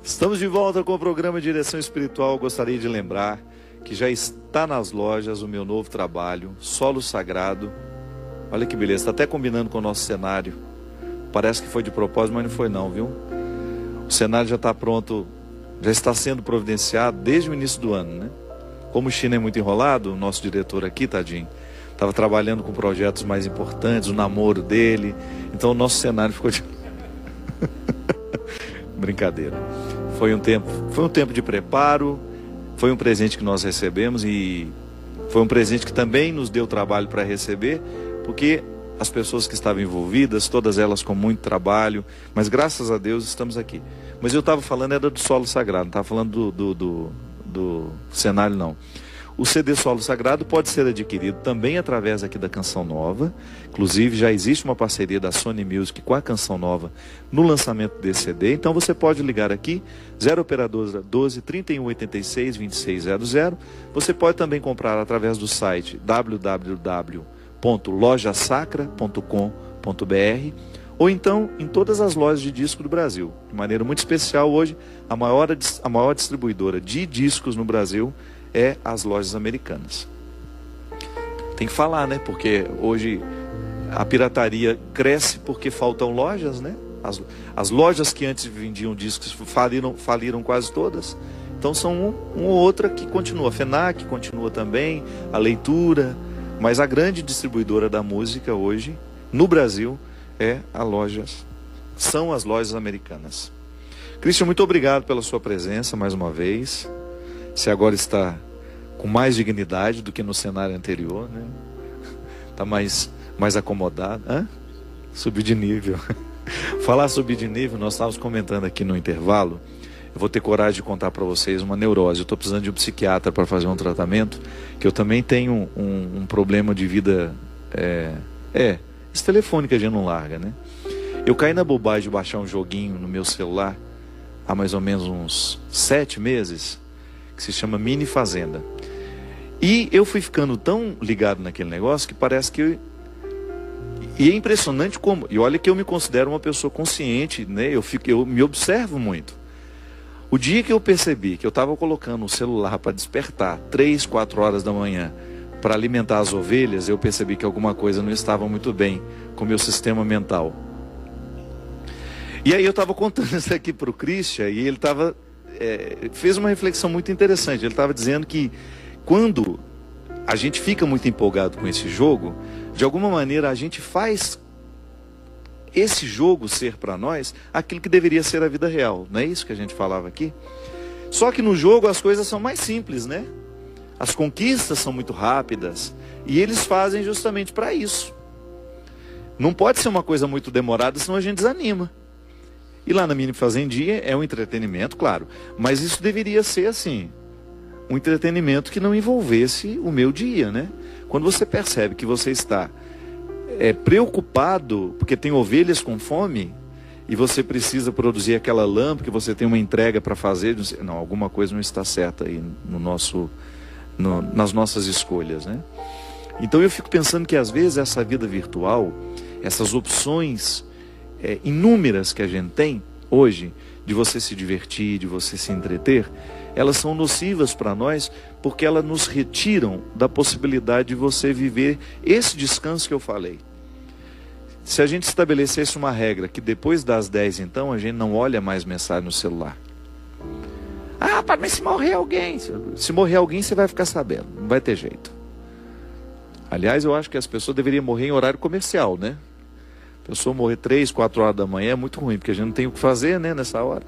Estamos de volta com o programa Direção Espiritual. Gostaria de lembrar que já está nas lojas o meu novo trabalho, Solo Sagrado. Olha que beleza, está até combinando com o nosso cenário. Parece que foi de propósito, mas não foi não, viu? O cenário já está pronto, já está sendo providenciado desde o início do ano, né? Como o China é muito enrolado, o nosso diretor aqui, tadinho, estava trabalhando com projetos mais importantes, o namoro dele. Então o nosso cenário ficou de... Brincadeira. Foi um tempo de preparo, foi um presente que nós recebemos e foi um presente que também nos deu trabalho para receber, porque as pessoas que estavam envolvidas, todas elas com muito trabalho, mas graças a Deus estamos aqui. Mas eu estava falando era do Solo Sagrado, não estava falando do cenário não. O CD Solo Sagrado pode ser adquirido também através aqui da Canção Nova. Inclusive já existe uma parceria da Sony Music com a Canção Nova no lançamento desse CD. Então você pode ligar aqui, 0 operadora 12 31 86 2600. Você pode também comprar através do site www.lojasacra.com.br ou então em todas as lojas de disco do Brasil. De maneira muito especial hoje, a maior distribuidora de discos no Brasil é as lojas americanas. Tem que falar, né? Porque hoje a pirataria cresce porque faltam lojas, né? As lojas que antes vendiam discos faliram quase todas. Então são uma ou outra que continua. A FENAC continua também, a Leitura, mas a grande distribuidora da música hoje no Brasil são as lojas americanas. Cristian, muito obrigado pela sua presença mais uma vez. Você agora está com mais dignidade do que no cenário anterior, né? Está mais acomodado. Subir de nível. Falar subir de nível, nós estávamos comentando aqui no intervalo. Eu vou ter coragem de contar para vocês uma neurose. Eu estou precisando de um psiquiatra para fazer um tratamento, que eu também tenho um problema de vida. Esse telefone que a gente não larga, né? Eu caí na bobagem de baixar um joguinho no meu celular há mais ou menos uns 7 meses, que se chama Mini Fazenda. E eu fui ficando tão ligado naquele negócio que parece que... E é impressionante como... E olha que eu me considero uma pessoa consciente, né? Eu me observo muito. O dia que eu percebi que eu estava colocando o celular para despertar 3, 4 horas da manhã para alimentar as ovelhas, eu percebi que alguma coisa não estava muito bem com o meu sistema mental. E aí eu estava contando isso aqui para o Christian e ele fez uma reflexão muito interessante. Ele estava dizendo que quando a gente fica muito empolgado com esse jogo, de alguma maneira a gente faz esse jogo ser para nós aquilo que deveria ser a vida real. Não é isso que a gente falava aqui? Só que no jogo as coisas são mais simples, né? As conquistas são muito rápidas e eles fazem justamente para isso. Não pode ser uma coisa muito demorada, senão a gente desanima. E lá na Mini Fazendinha é um entretenimento, claro, mas isso deveria ser assim, um entretenimento que não envolvesse o meu dia, né? Quando você percebe que você está preocupado, porque tem ovelhas com fome, e você precisa produzir aquela lã, porque você tem uma entrega para fazer, não, alguma coisa não está certa aí nas nossas escolhas, né? Então eu fico pensando que às vezes essa vida virtual, essas opções inúmeras que a gente tem hoje, de você se divertir, de você se entreter, elas são nocivas para nós, porque elas nos retiram da possibilidade de você viver esse descanso que eu falei. Se a gente estabelecesse uma regra, que depois das 10 então, a gente não olha mais mensagem no celular. Mas se morrer alguém, se morrer alguém você vai ficar sabendo, não vai ter jeito. Aliás, eu acho que as pessoas deveriam morrer em horário comercial, né? A pessoa morrer 3, 4 horas da manhã é muito ruim, porque a gente não tem o que fazer, né, nessa hora.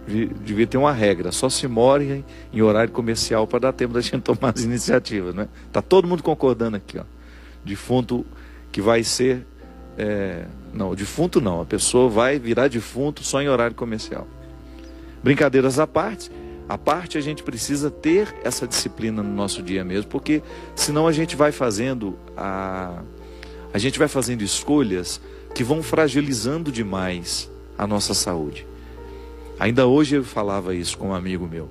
Devia ter uma regra, só se morre em horário comercial para dar tempo da gente tomar as iniciativas, né? Tá todo mundo concordando aqui, ó. Defunto que vai ser... Não, defunto não, a pessoa vai virar defunto só em horário comercial. Brincadeiras à parte, a gente precisa ter essa disciplina no nosso dia mesmo, porque senão a gente vai fazendo escolhas que vão fragilizando demais a nossa saúde. Ainda hoje eu falava isso com um amigo meu.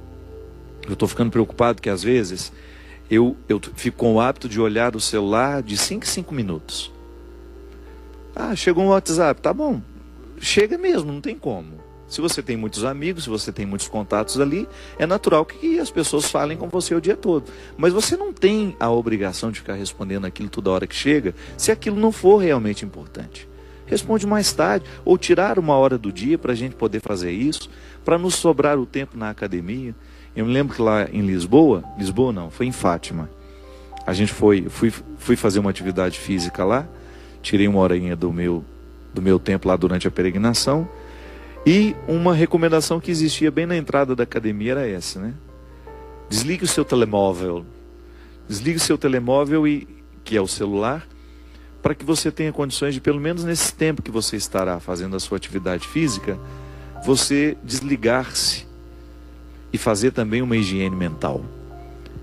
Eu estou ficando preocupado que às vezes eu fico com o hábito de olhar o celular de 5 em 5 minutos. Chegou um WhatsApp, tá bom. Chega mesmo, não tem como. Se você tem muitos amigos, se você tem muitos contatos ali, é natural que as pessoas falem com você o dia todo. Mas você não tem a obrigação de ficar respondendo aquilo toda hora que chega, se aquilo não for realmente importante. Responde mais tarde, ou tirar uma hora do dia para a gente poder fazer isso, para nos sobrar o tempo na academia. Eu me lembro que lá em Lisboa não, foi em Fátima. A gente fui fazer uma atividade física lá, tirei uma horinha do meu tempo lá durante a peregrinação, e uma recomendação que existia bem na entrada da academia era essa, né? Desligue o seu telemóvel. Desligue o seu telemóvel, que é o celular, para que você tenha condições de, pelo menos nesse tempo que você estará fazendo a sua atividade física, você desligar-se e fazer também uma higiene mental.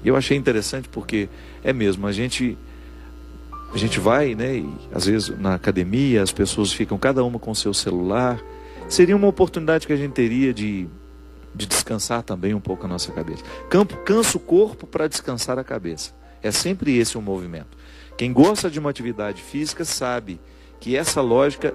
E eu achei interessante porque é mesmo, a gente vai, né, e às vezes na academia as pessoas ficam cada uma com o seu celular. Seria uma oportunidade que a gente teria de descansar também um pouco a nossa cabeça. Cansa o corpo para descansar a cabeça. É sempre esse o movimento. Quem gosta de uma atividade física sabe que essa lógica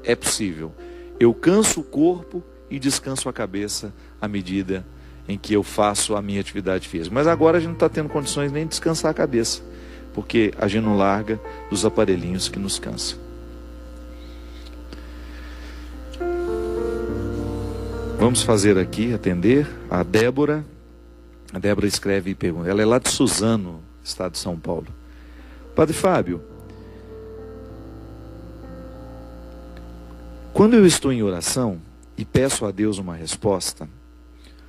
é possível. Eu canso o corpo e descanso a cabeça à medida em que eu faço a minha atividade física. Mas agora a gente não está tendo condições nem de descansar a cabeça, porque a gente não larga dos aparelhinhos que nos cansam. Vamos fazer aqui, atender a Débora. A Débora escreve e pergunta. Ela é lá de Suzano, estado de São Paulo. Padre Fábio, quando eu estou em oração e peço a Deus uma resposta,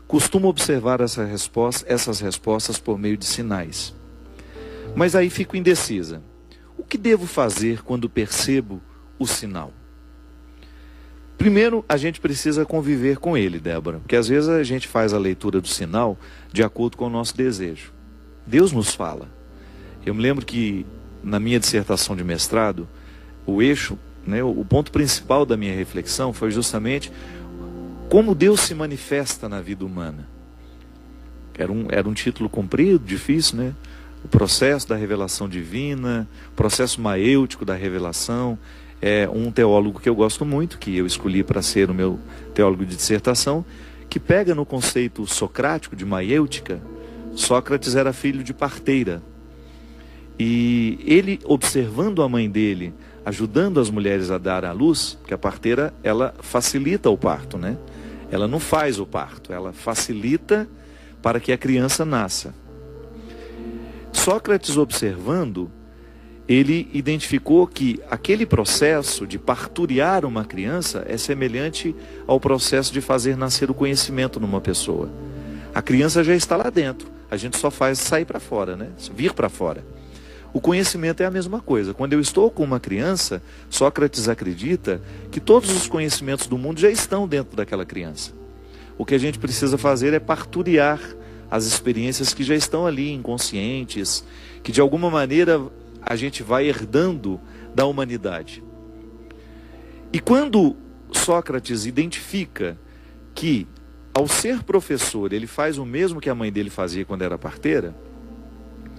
costumo observar essas respostas por meio de sinais. Mas aí fico indecisa. O que devo fazer quando percebo o sinal? Primeiro, a gente precisa conviver com ele, Débora, porque às vezes a gente faz a leitura do sinal de acordo com o nosso desejo. Deus nos fala. Eu me lembro que na minha dissertação de mestrado, o eixo, né, o ponto principal da minha reflexão foi justamente como Deus se manifesta na vida humana. Era um título comprido, difícil, né? O processo da revelação divina, o processo maêutico da revelação. É um teólogo que eu gosto muito, que eu escolhi para ser o meu teólogo de dissertação, que pega no conceito socrático de maêutica. Sócrates era filho de parteira. E ele, observando a mãe dele, ajudando as mulheres a dar à luz, porque a parteira, ela facilita o parto, né? Ela não faz o parto, ela facilita para que a criança nasça. Sócrates, observando, ele identificou que aquele processo de parturiar uma criança é semelhante ao processo de fazer nascer o conhecimento numa pessoa. A criança já está lá dentro, a gente só faz sair para fora, né? Vir para fora. O conhecimento é a mesma coisa. Quando eu estou com uma criança, Sócrates acredita que todos os conhecimentos do mundo já estão dentro daquela criança. O que a gente precisa fazer é parturiar as experiências que já estão ali, inconscientes, que de alguma maneira a gente vai herdando da humanidade. E quando Sócrates identifica que, ao ser professor, ele faz o mesmo que a mãe dele fazia quando era parteira,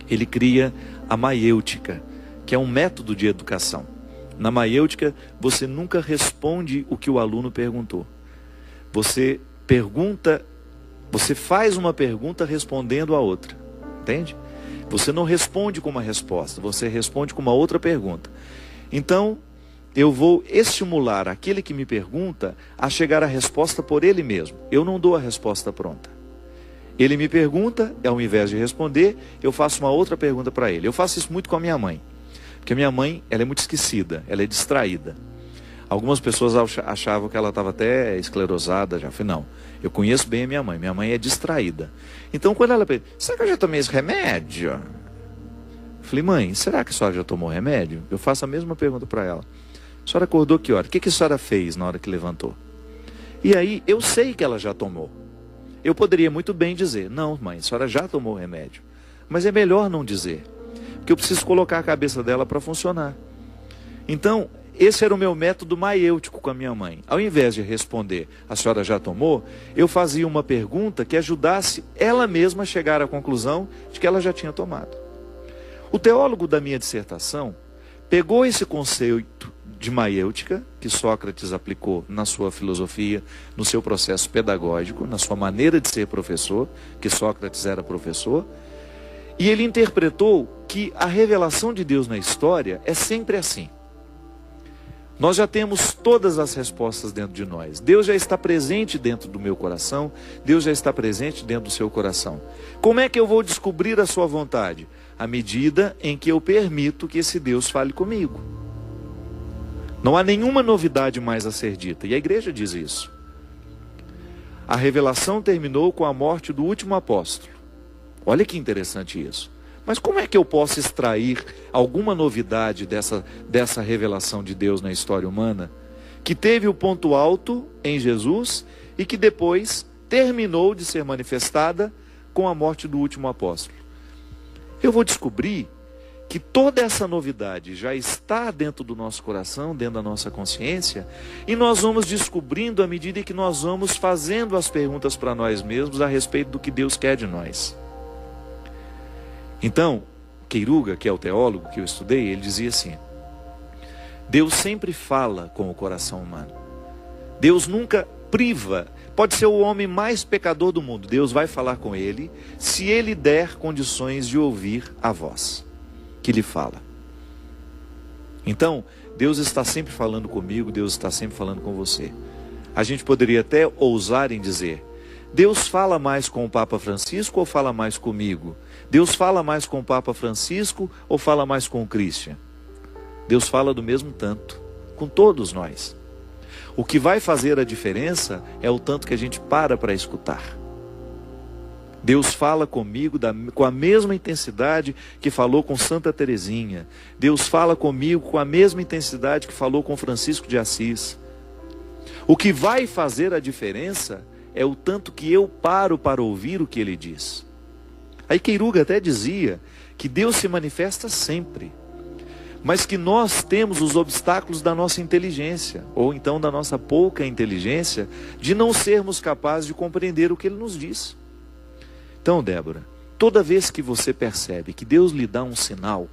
ele cria a maêutica, que é um método de educação. Na maêutica, você nunca responde o que o aluno perguntou. Você faz uma pergunta respondendo a outra. Entende? Você não responde com uma resposta, você responde com uma outra pergunta. Então, eu vou estimular aquele que me pergunta a chegar à resposta por ele mesmo. Eu não dou a resposta pronta. Ele me pergunta, ao invés de responder, eu faço uma outra pergunta para ele. Eu faço isso muito com a minha mãe. Porque a minha mãe, ela é muito esquecida, ela é distraída. Algumas pessoas achavam que ela estava até esclerosada já. Eu falei, não, eu conheço bem a minha mãe é distraída. Então quando ela pergunta, será que eu já tomei esse remédio? Eu falei, mãe, será que a senhora já tomou remédio? Eu faço a mesma pergunta para ela. A senhora acordou que hora? O que a senhora fez na hora que levantou? E aí eu sei que ela já tomou. Eu poderia muito bem dizer, não mãe, a senhora já tomou remédio. Mas é melhor não dizer, porque eu preciso colocar a cabeça dela para funcionar. Então, esse era o meu método maêutico com a minha mãe. Ao invés de responder, a senhora já tomou, eu fazia uma pergunta que ajudasse ela mesma a chegar à conclusão de que ela já tinha tomado. O teólogo da minha dissertação pegou esse conceito de maiêutica, que Sócrates aplicou na sua filosofia, no seu processo pedagógico, na sua maneira de ser professor, que Sócrates era professor, e ele interpretou que a revelação de Deus na história é sempre assim. Nós já temos todas as respostas dentro de nós. Deus já está presente dentro do meu coração, Deus já está presente dentro do seu coração. Como é que eu vou descobrir a sua vontade? À medida em que eu permito que esse Deus fale comigo. Não há nenhuma novidade mais a ser dita, e a igreja diz isso. A revelação terminou com a morte do último apóstolo. Olha que interessante isso. Mas como é que eu posso extrair alguma novidade dessa revelação de Deus na história humana, que teve o ponto alto em Jesus e que depois terminou de ser manifestada com a morte do último apóstolo? Eu vou descobrir que toda essa novidade já está dentro do nosso coração, dentro da nossa consciência, e nós vamos descobrindo à medida que nós vamos fazendo as perguntas para nós mesmos a respeito do que Deus quer de nós. Então, Queiruga, que é o teólogo que eu estudei, ele dizia assim: Deus sempre fala com o coração humano. Deus nunca priva. Pode ser o homem mais pecador do mundo, Deus vai falar com ele, se ele der condições de ouvir a voz que lhe fala. Então, Deus está sempre falando comigo, Deus está sempre falando com você. A gente poderia até ousar em dizer: Deus fala mais com o Papa Francisco ou fala mais comigo? Deus fala mais com o Papa Francisco ou fala mais com o Christian? Deus fala do mesmo tanto, com todos nós. O que vai fazer a diferença é o tanto que a gente para escutar. Deus fala comigo com a mesma intensidade que falou com Santa Teresinha. Deus fala comigo com a mesma intensidade que falou com Francisco de Assis. O que vai fazer a diferença é o tanto que eu paro para ouvir o que ele diz. Aí Queiruga até dizia que Deus se manifesta sempre, mas que nós temos os obstáculos da nossa inteligência, ou então da nossa pouca inteligência, de não sermos capazes de compreender o que ele nos diz. Então, Débora, toda vez que você percebe que Deus lhe dá um sinal,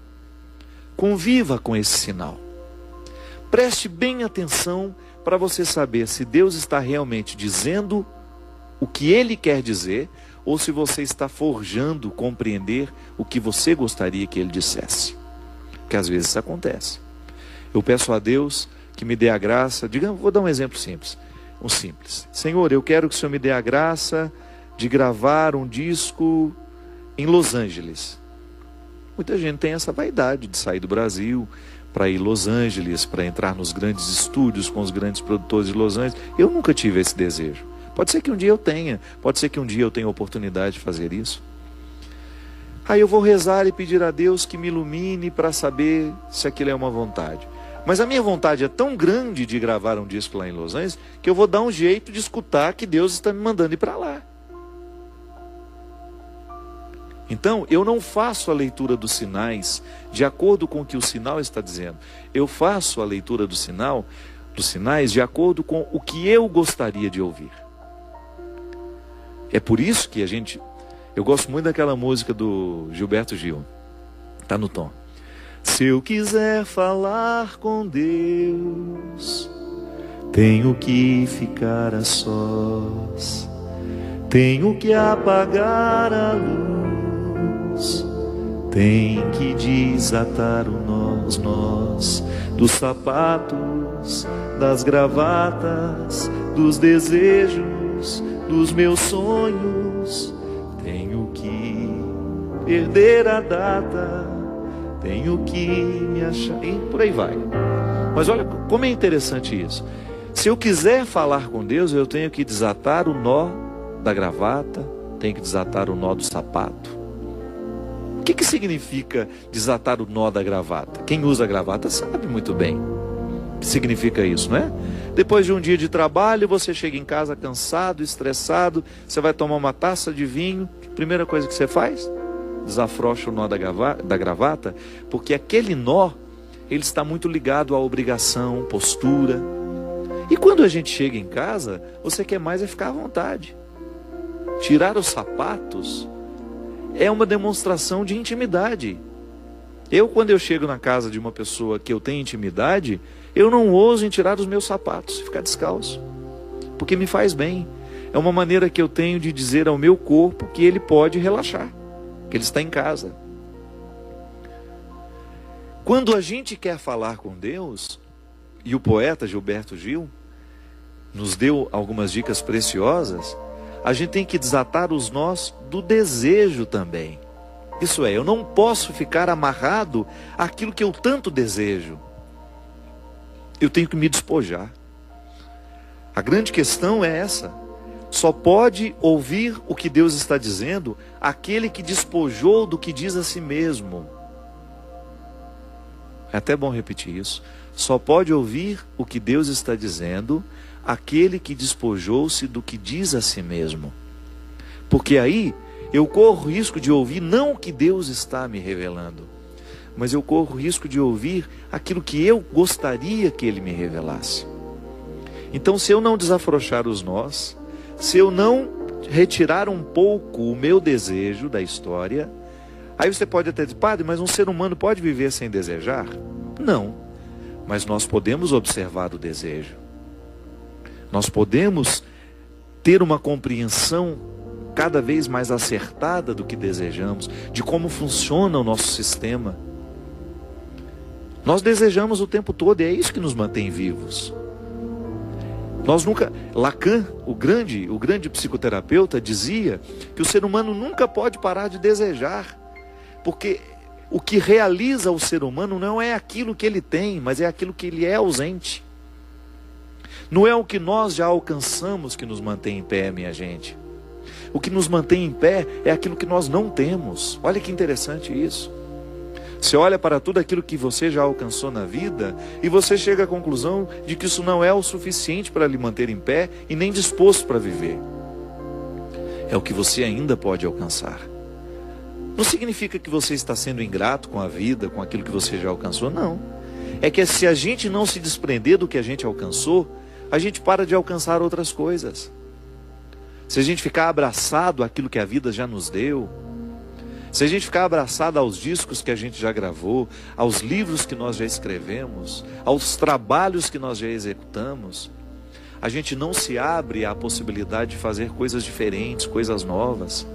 conviva com esse sinal. Preste bem atenção para você saber se Deus está realmente dizendo o que ele quer dizer, ou se você está forjando compreender o que você gostaria que ele dissesse. Porque às vezes isso acontece. Eu peço a Deus que me dê a graça, vou dar um exemplo simples. Senhor, eu quero que o Senhor me dê a graça de gravar um disco em Los Angeles. Muita gente tem essa vaidade de sair do Brasil para ir a Los Angeles, para entrar nos grandes estúdios com os grandes produtores de Los Angeles. Eu nunca tive esse desejo. Pode ser que um dia eu tenha, pode ser que um dia eu tenha a oportunidade de fazer isso. Aí eu vou rezar e pedir a Deus que me ilumine para saber se aquilo é uma vontade. Mas a minha vontade é tão grande de gravar um disco lá em Los Angeles, que eu vou dar um jeito de escutar que Deus está me mandando ir para lá. Então, eu não faço a leitura dos sinais de acordo com o que o sinal está dizendo. Eu faço a leitura dos sinais de acordo com o que eu gostaria de ouvir. É por isso que eu gosto muito daquela música do Gilberto Gil. Está no tom. Se eu quiser falar com Deus, tenho que ficar a sós, tenho que apagar a luz, tem que desatar os nós dos sapatos, das gravatas, dos desejos, dos meus sonhos. Tenho que perder a data, tenho que me achar, e por aí vai. Mas olha como é interessante isso. Se eu quiser falar com Deus, eu tenho que desatar o nó da gravata, tenho que desatar o nó do sapato. O que significa desatar o nó da gravata? Quem usa gravata sabe muito bem o que significa isso, não é? Depois de um dia de trabalho, você chega em casa cansado, estressado, você vai tomar uma taça de vinho, a primeira coisa que você faz? Desafrouxa o nó da gravata, porque aquele nó, ele está muito ligado à obrigação, postura. E quando a gente chega em casa, você quer mais é ficar à vontade. Tirar os sapatos é uma demonstração de intimidade. Quando eu chego na casa de uma pessoa que eu tenho intimidade, Eu não ouso em tirar os meus sapatos e ficar descalço, porque me faz bem. É uma maneira que eu tenho de dizer ao meu corpo que ele pode relaxar, que ele está em casa. Quando a gente quer falar com Deus, e o poeta Gilberto Gil nos deu algumas dicas preciosas, a gente tem que desatar os nós do desejo também. Isso é, eu não posso ficar amarrado àquilo que eu tanto desejo. Eu tenho que me despojar. A grande questão é essa. Só pode ouvir o que Deus está dizendo aquele que despojou do que diz a si mesmo. É até bom repetir isso. Só pode ouvir o que Deus está dizendo aquele que despojou-se do que diz a si mesmo. Porque aí eu corro o risco de ouvir não o que Deus está me revelando, mas eu corro o risco de ouvir aquilo que eu gostaria que Ele me revelasse. Então, se eu não desafrouxar os nós, se eu não retirar um pouco o meu desejo da história, aí você pode até dizer, padre, mas um ser humano pode viver sem desejar? Não, mas nós podemos observar o desejo. Nós podemos ter uma compreensão cada vez mais acertada do que desejamos, de como funciona o nosso sistema. Nós desejamos o tempo todo e é isso que nos mantém vivos. Nós nunca... Lacan, o grande psicoterapeuta, dizia que o ser humano nunca pode parar de desejar, porque o que realiza o ser humano não é aquilo que ele tem, mas é aquilo que ele é ausente. Não é o que nós já alcançamos que nos mantém em pé, minha gente. O que nos mantém em pé é aquilo que nós não temos. Olha que interessante isso. Você olha para tudo aquilo que você já alcançou na vida e você chega à conclusão de que isso não é o suficiente para lhe manter em pé e nem disposto para viver. É o que você ainda pode alcançar. Não significa que você está sendo ingrato com a vida, com aquilo que você já alcançou, não. É que se a gente não se desprender do que a gente alcançou, a gente para de alcançar outras coisas. Se a gente ficar abraçado àquilo que a vida já nos deu, se a gente ficar abraçado aos discos que a gente já gravou, aos livros que nós já escrevemos, aos trabalhos que nós já executamos, a gente não se abre à possibilidade de fazer coisas diferentes, coisas novas.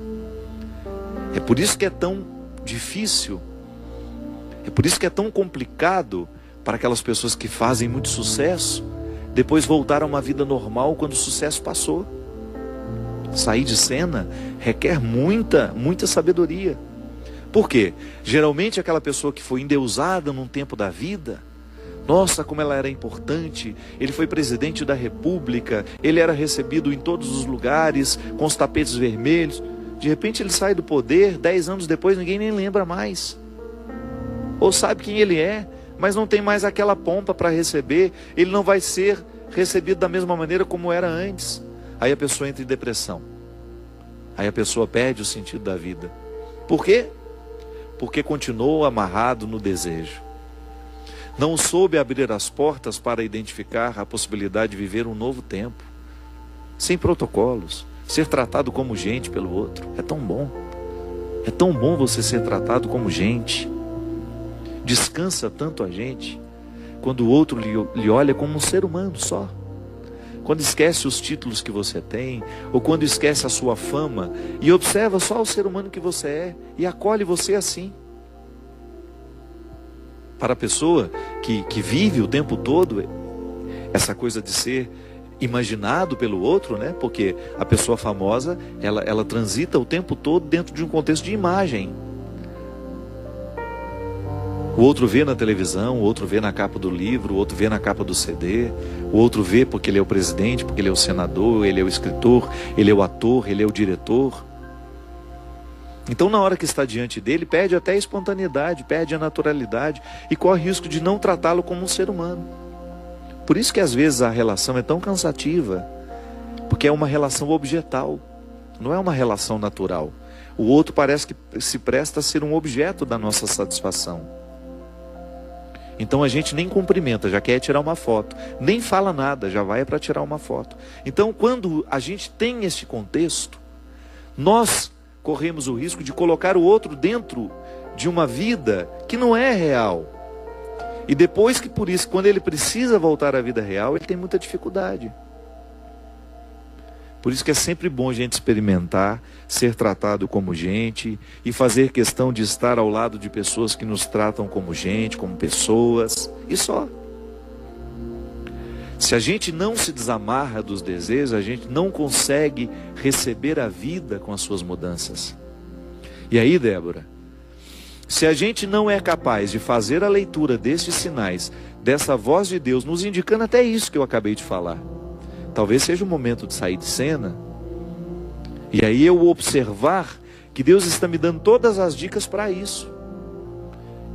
É por isso que é tão difícil, é por isso que é tão complicado para aquelas pessoas que fazem muito sucesso, depois voltar a uma vida normal quando o sucesso passou. Sair de cena requer muita sabedoria. Por quê? Geralmente aquela pessoa que foi endeusada num tempo da vida, nossa, como ela era importante, ele foi presidente da República, ele era recebido em todos os lugares, com os tapetes vermelhos. De repente ele sai do poder, 10 anos depois ninguém nem lembra mais. Ou sabe quem ele é, mas não tem mais aquela pompa para receber, ele não vai ser recebido da mesma maneira como era antes. Aí a pessoa entra em depressão. Aí a pessoa perde o sentido da vida. Por quê? Porque continuou amarrado no desejo. Não soube abrir as portas para identificar a possibilidade de viver um novo tempo. Sem protocolos. Ser tratado como gente pelo outro. É tão bom. É tão bom você ser tratado como gente. Descansa tanto a gente quando o outro lhe olha como um ser humano só. Quando esquece os títulos que você tem, ou quando esquece a sua fama, e observa só o ser humano que você é, e acolhe você assim. Para a pessoa que vive o tempo todo, essa coisa de ser imaginado pelo outro, né? Porque a pessoa famosa, ela transita o tempo todo dentro de um contexto de imagem. O outro vê na televisão, o outro vê na capa do livro, o outro vê na capa do CD, o outro vê porque ele é o presidente, porque ele é o senador, ele é o escritor, ele é o ator, ele é o diretor. Então, na hora que está diante dele, perde até a espontaneidade, perde a naturalidade e corre o risco de não tratá-lo como um ser humano. Por isso que às vezes a relação é tão cansativa, porque é uma relação objetal, não é uma relação natural. O outro parece que se presta a ser um objeto da nossa satisfação. Então a gente nem cumprimenta, já quer tirar uma foto, nem fala nada, já vai para tirar uma foto. Então, quando a gente tem este contexto, nós corremos o risco de colocar o outro dentro de uma vida que não é real, E depois que por isso, quando ele precisa voltar à vida real, ele tem muita dificuldade. Por isso que é sempre bom a gente experimentar, ser tratado como gente e fazer questão de estar ao lado de pessoas que nos tratam como gente, como pessoas, e só. Se a gente não se desamarra dos desejos, a gente não consegue receber a vida com as suas mudanças. E aí, Débora, se a gente não é capaz de fazer a leitura destes sinais, dessa voz de Deus, nos indicando até isso que eu acabei de falar, talvez seja o momento de sair de cena, e aí eu observar que Deus está me dando todas as dicas para isso,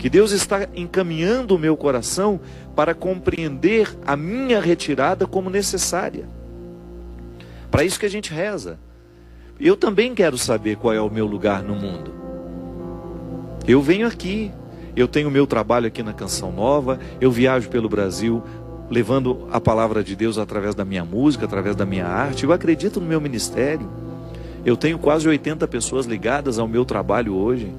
que Deus está encaminhando o meu coração para compreender a minha retirada como necessária. Para isso que a gente reza. Eu também quero saber qual é o meu lugar no mundo. Eu venho aqui, eu tenho o meu trabalho aqui na Canção Nova, eu viajo pelo Brasil levando a palavra de Deus através da minha música, através da minha arte. Eu acredito no meu ministério. Eu tenho quase 80 pessoas ligadas ao meu trabalho hoje.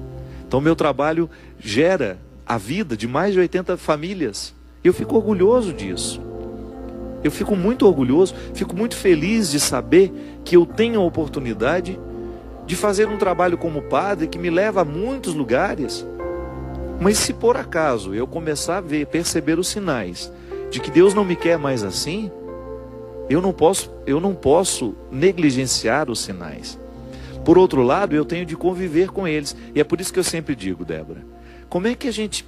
Então meu trabalho gera a vida de mais de 80 famílias. Eu fico orgulhoso disso. Eu fico muito orgulhoso, fico muito feliz de saber que eu tenho a oportunidade de fazer um trabalho como padre que me leva a muitos lugares. Mas se por acaso eu começar a perceber os sinais de que Deus não me quer mais assim, eu não posso negligenciar os sinais. Por outro lado, eu tenho de conviver com eles. E é por isso que eu sempre digo, Débora, como é que a gente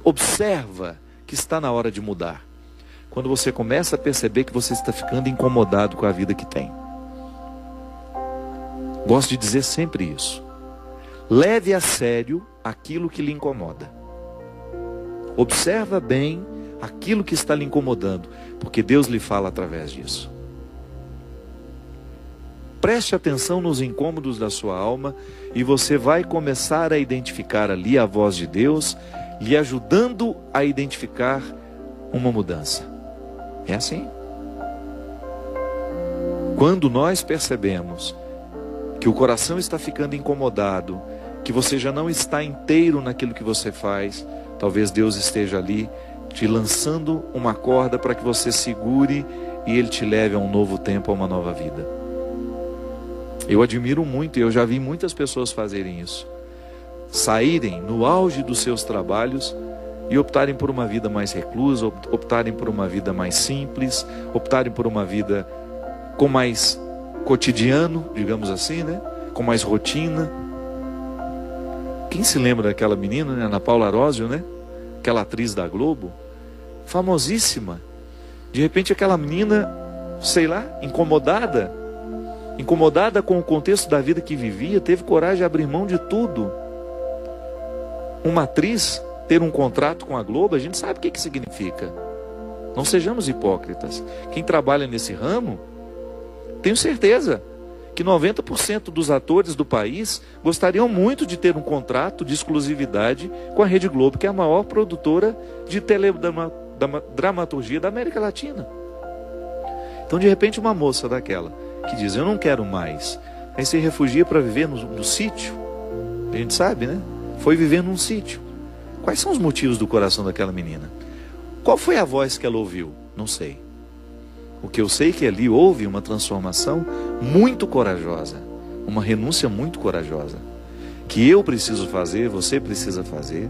observa que está na hora de mudar? Quando você começa a perceber que você está ficando incomodado com a vida que tem. Gosto de dizer sempre isso. Leve a sério aquilo que lhe incomoda. Observa bem aquilo que está lhe incomodando, porque Deus lhe fala através disso. Preste atenção nos incômodos da sua alma e você vai começar a identificar ali a voz de Deus, lhe ajudando a identificar uma mudança. É assim. Quando nós percebemos que o coração está ficando incomodado, que você já não está inteiro naquilo que você faz, talvez Deus esteja ali te lançando uma corda para que você segure e Ele te leve a um novo tempo, a uma nova vida. Eu admiro muito e eu já vi muitas pessoas fazerem isso. Saírem no auge dos seus trabalhos e optarem por uma vida mais reclusa, optarem por uma vida mais simples, optarem por uma vida com mais cotidiano, digamos assim, né? Com mais rotina. Quem se lembra daquela menina, né? Ana Paula Arósio, né? Aquela atriz da Globo, famosíssima. De repente aquela menina, sei lá, incomodada com o contexto da vida que vivia, teve coragem de abrir mão de tudo. Uma atriz ter um contrato com a Globo, a gente sabe o que significa. Não sejamos hipócritas. Quem trabalha nesse ramo, tenho certeza que 90% dos atores do país gostariam muito de ter um contrato de exclusividade com a Rede Globo, que é a maior produtora de teledramaturgia da América Latina. Então, de repente, uma moça daquela que diz, eu não quero mais, aí se refugia para viver no sítio. A gente sabe, né? Foi viver num sítio. Quais são os motivos do coração daquela menina? Qual foi a voz que ela ouviu? Não sei. O que eu sei é que ali houve uma transformação muito corajosa, uma renúncia muito corajosa, que eu preciso fazer, você precisa fazer.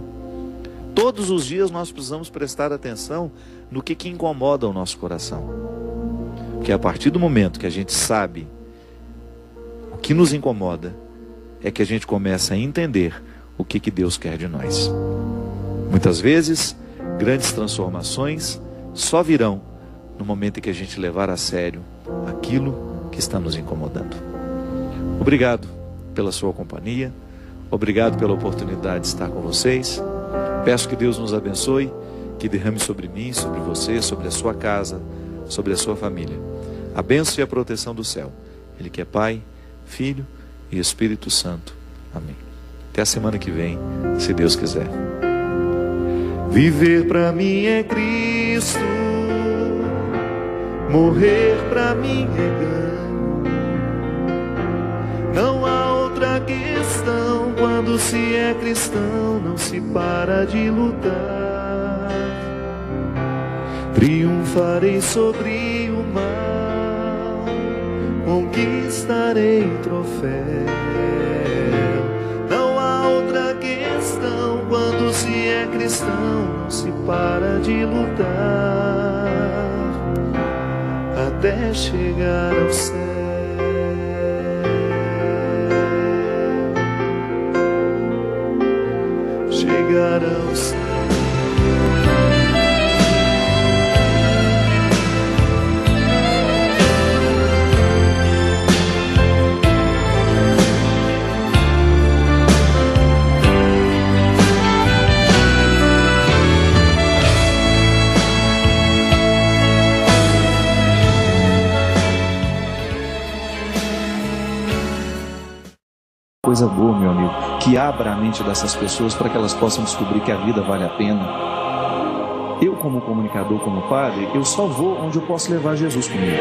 Todos os dias nós precisamos prestar atenção no que incomoda o nosso coração. Porque a partir do momento que a gente sabe o que nos incomoda, é que a gente começa a entender o que Deus quer de nós. Muitas vezes, grandes transformações só virão no momento em que a gente levar a sério aquilo que está nos incomodando. Obrigado pela sua companhia, obrigado pela oportunidade de estar com vocês. Peço que Deus nos abençoe, que derrame sobre mim, sobre você, sobre a sua casa, sobre a sua família a bênção e a proteção do céu. Ele que é Pai, Filho e Espírito Santo. Amém. Até a semana que vem, se Deus quiser. Viver para mim é Cristo, morrer pra mim é ganho. Não há outra questão. Quando se é cristão, não se para de lutar. Triunfarei sobre o mal, conquistarei troféu. Não há outra questão, quando se é cristão, não se para de lutar, até chegar ao céu. Chegar ao céu. Coisa boa, meu amigo, que abra a mente dessas pessoas para que elas possam descobrir que a vida vale a pena. Eu, como comunicador, como padre, eu só vou onde eu posso levar Jesus comigo.